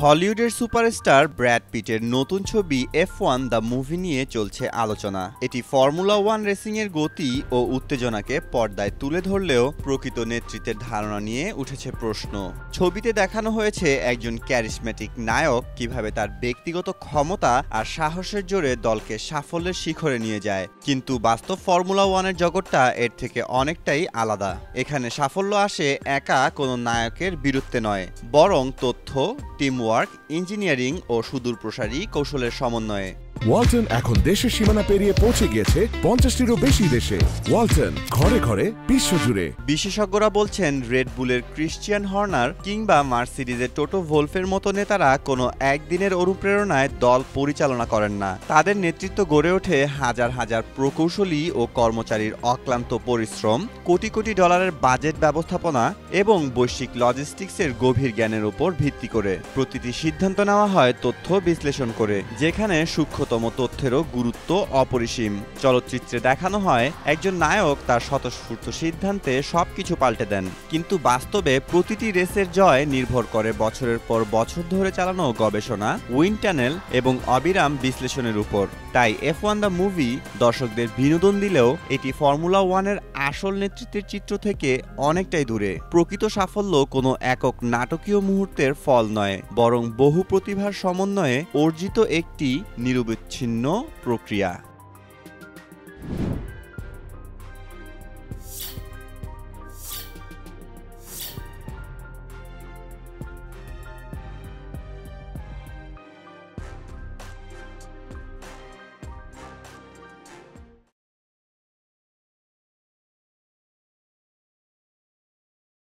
হলিউডের superstar Brad পিটের নতুন ছবি F1 দ্য মুভি নিয়ে চলছে আলোচনা। এটি ফর্মুলা 1 রেসিংয়ের গতি ও উত্তেজনাকে পর্দায় তুলে ধরলেও প্রকৃত নেতৃত্বের ধারণা নিয়ে উঠেছে প্রশ্ন। ছবিতে দেখানো হয়েছে একজন ক্যারিসম্যাটিক নায়ক কিভাবে তার ব্যক্তিগত ক্ষমতা আর সাহসের জোরে দলকে সাফল্যের শিখরে নিয়ে যায়, কিন্তু বাস্তব ফর্মুলা 1-এর জগৎটা এর থেকে অনেকটাই আলাদা। এখানে সাফল্য আসে একা কোনো নায়কের বীরত্বে নয়, বরং তথ্য, টিমওয়ার্ক, ইঞ্জিনিয়ারিং ও সুদূরপ্রসারী কৌশলের সমন্বয়ে। ওয়ালটন এখন দেশের সীমানা পেরিয়ে পৌঁছে গিয়েছে 50টিরও বেশি দেশে। ওয়ালটন, ঘরে ঘরে, বিশ্বজুড়ে। বিশেষজ্ঞরা বলছেন, রেড বুলের ক্রিশ্চিয়ান হর্নার কিংবা মার্সিডিজের টোটো ভোলফের মতো নেতারা কোনো একদিনের অনুপ্রেরণায় দল পরিচালনা করেন না। তাদের নেতৃত্ব গড়ে ওঠে হাজার হাজার প্রকৌশলী ও কর্মচারীর অক্লান্ত পরিশ্রম, কোটি কোটি ডলারের বাজেট ব্যবস্থাপনা এবং বৈশ্বিক লজিস্টিক্সের গভীর জ্ঞানের উপর ভিত্তি করে। প্রতিটি সিদ্ধান্ত নেওয়া হয় তথ্য বিশ্লেষণ করে, যেখানে সূক্ষ্মতম তথ্যেরও গুরুত্ব অপরিসীম। চলচ্চিত্রে দেখানো হয় একজন নায়ক তার স্বতঃস্ফূর্ত সিদ্ধান্তে সবকিছু পাল্টে দেন, কিন্তু বাস্তবে প্রতিটি রেসের জয় নির্ভর করে বছরের পর বছর ধরে চালানো গবেষণা, উইন্ড টানেল এবং অবিরাম বিশ্লেষণের উপর। তাই F1 দ্য মুভি দর্শকদের বিনোদন দিলেও এটি ফর্মুলা 1-এর আসল নেতৃত্বের চিত্র থেকে অনেকটাই দূরে। প্রকৃত সাফল্য কোনো একক নাটকীয় মুহূর্তের ফল নয়, বরং বহু প্রতিভার সমন্বয়ে অর্জিত একটি নিরবচ্ছিন্ন প্রক্রিয়া।